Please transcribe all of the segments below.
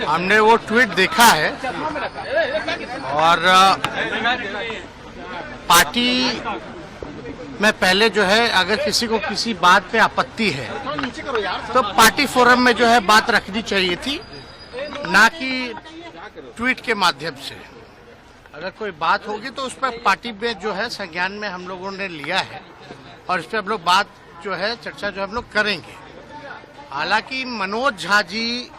हमने वो ट्वीट देखा है और पार्टी में पहले जो है अगर किसी को किसी बात पे आपत्ति है तो पार्टी फोरम में जो है बात रखनी चाहिए थी, ना कि ट्वीट के माध्यम से। अगर कोई बात होगी तो उस पर पार्टी में जो है संज्ञान में हम लोगों ने लिया है और इस पर हम लोग बात जो है चर्चा जो हम लोग करेंगे। हालांकि मनोज झा जी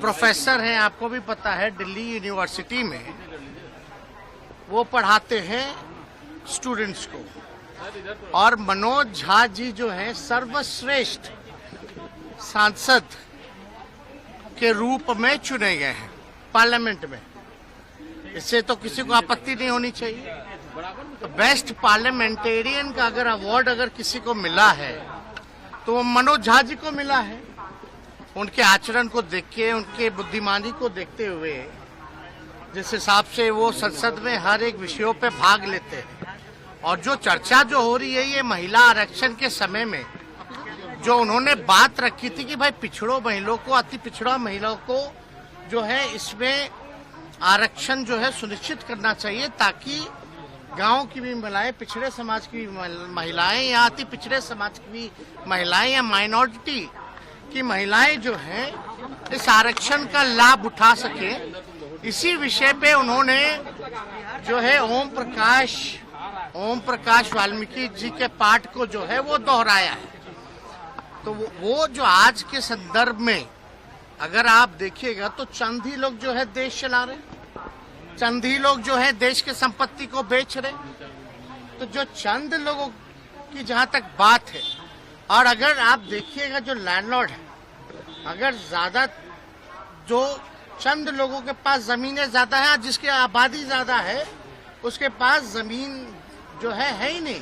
प्रोफेसर हैं, आपको भी पता है, दिल्ली यूनिवर्सिटी में वो पढ़ाते हैं स्टूडेंट्स को, और मनोज झा जी जो हैं सर्वश्रेष्ठ सांसद के रूप में चुने गए हैं पार्लियामेंट में। इससे तो किसी को आपत्ति नहीं होनी चाहिए। तो बेस्ट पार्लियामेंटेरियन का अगर अवार्ड अगर किसी को मिला है तो वो मनोज झा जी को मिला है। उनके आचरण को देख के, उनके बुद्धिमानी को देखते हुए, जिस हिसाब से वो संसद में हर एक विषयों पे भाग लेते हैं, और जो चर्चा जो हो रही है ये महिला आरक्षण के समय में जो उन्होंने बात रखी थी कि भाई पिछड़ों महिलाओं को, अति पिछड़ा महिलाओं को जो है इसमें आरक्षण जो है सुनिश्चित करना चाहिए, ताकि गांव की भी महिलाएं, पिछड़े समाज की भी महिलाएं या अति पिछड़े समाज की भी महिलाएं या माइनॉरिटी की महिलाएं जो हैं इस आरक्षण का लाभ उठा सके। इसी विषय पे उन्होंने जो है ओम प्रकाश वाल्मीकि जी के पाठ को जो है वो दोहराया है। तो वो जो आज के संदर्भ में अगर आप देखिएगा तो चंद ही लोग जो है देश चला रहे, चंद ही लोग जो है देश के संपत्ति को बेच रहे। तो जो चंद लोगों की जहां तक बात है, और अगर आप देखिएगा जो लैंडलॉर्ड है, अगर ज्यादा जो चंद लोगों के पास जमीनें ज्यादा है, जिसकी आबादी ज्यादा है, उसके पास जमीन जो है ही नहीं।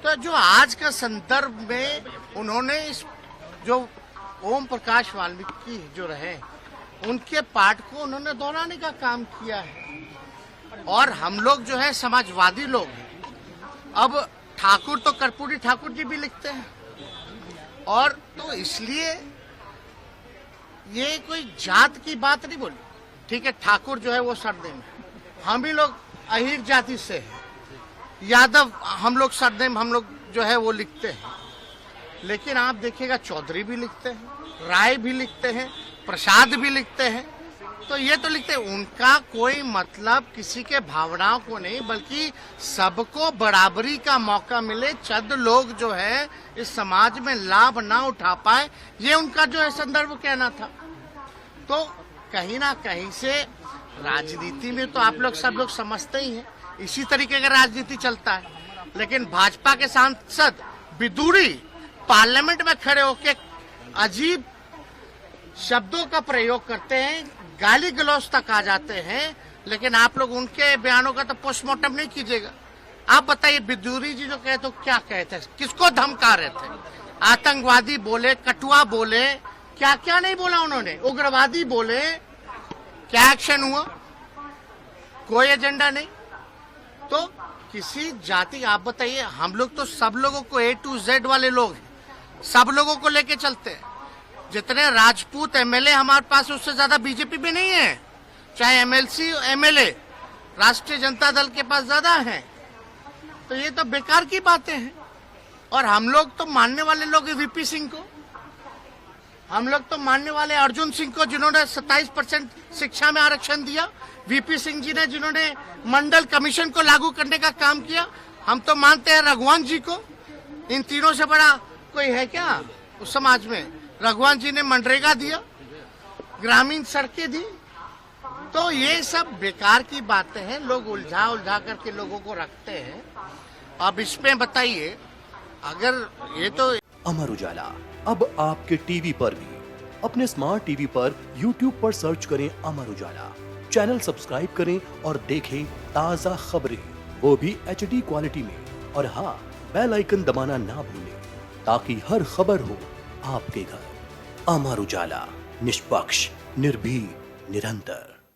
तो जो आज का संदर्भ में उन्होंने इस जो ओम प्रकाश वाल्मीकि जो रहे उनके पाठ को उन्होंने दोहराने का काम किया है। और हम लोग जो है समाजवादी लोग हैं। अब ठाकुर तो कर्पूरी ठाकुर जी भी लिखते हैं, और तो इसलिए ये कोई जात की बात नहीं बोली। ठीक है, ठाकुर जो है वो सरनेम, हम ही लोग अहीर जाति से हैं, यादव हम लोग सरनेम हम लोग जो है वो लिखते हैं। लेकिन आप देखिएगा चौधरी भी लिखते हैं, राय भी लिखते हैं, प्रसाद भी लिखते हैं। तो ये तो लिखते हैं, उनका कोई मतलब किसी के भावनाओं को नहीं, बल्कि सबको बराबरी का मौका मिले, चंद लोग जो है इस समाज में लाभ ना उठा पाए, ये उनका जो है संदर्भ कहना था। तो कहीं ना कहीं से राजनीति में तो आप लोग सब लोग समझते ही हैं, इसी तरीके का राजनीति चलता है। लेकिन भाजपा के सांसद विदुरी पार्लियामेंट में खड़े होकर अजीब शब्दों का प्रयोग करते हैं, गाली गलौज तक आ जाते हैं, लेकिन आप लोग उनके बयानों का तो पोस्टमार्टम नहीं कीजिएगा। आप बताइए, विदुरी जी जो कहे तो क्या कहते थे, किसको धमका रहे थे? आतंकवादी बोले, कटुआ बोले, क्या क्या नहीं बोला उन्होंने, उग्रवादी बोले। क्या एक्शन हुआ? कोई एजेंडा नहीं। तो किसी जाति, आप बताइए, हम लोग तो सब लोगों को A to Z वाले लोग हैं, सब लोगों को लेके चलते हैं। जितने राजपूत एमएलए हमारे पास, उससे ज्यादा बीजेपी में नहीं है। चाहे एमएलसी एमएलए राष्ट्रीय जनता दल के पास ज्यादा है। तो ये तो बेकार की बातें हैं। और हम लोग तो मानने वाले लोग वीपी सिंह को, हम लोग तो मानने वाले अर्जुन सिंह को, जिन्होंने 27% शिक्षा में आरक्षण दिया, वीपी सिंह जी ने जिन्होंने मंडल कमीशन को लागू करने का काम किया। हम तो मानते हैं रघुवंश जी को। इन तीनों से बड़ा कोई है क्या उस समाज में? रघुवंश जी ने मनरेगा दिया, ग्रामीण सड़कें दी। तो ये सब बेकार की बातें हैं, लोग उलझा करके लोगों को रखते हैं। अब इसमें बताइए, अगर ये तो अमर उजाला अब आपके टीवी पर भी। अपने स्मार्ट टीवी पर YouTube पर सर्च करें अमर उजाला, चैनल सब्सक्राइब करें और देखें ताजा खबरें, वो भी HD क्वालिटी में। और हाँ, बेल आइकन दबाना ना भूलें, ताकि हर खबर हो आपके घर। अमर उजाला, निष्पक्ष, निर्भीक, निरंतर।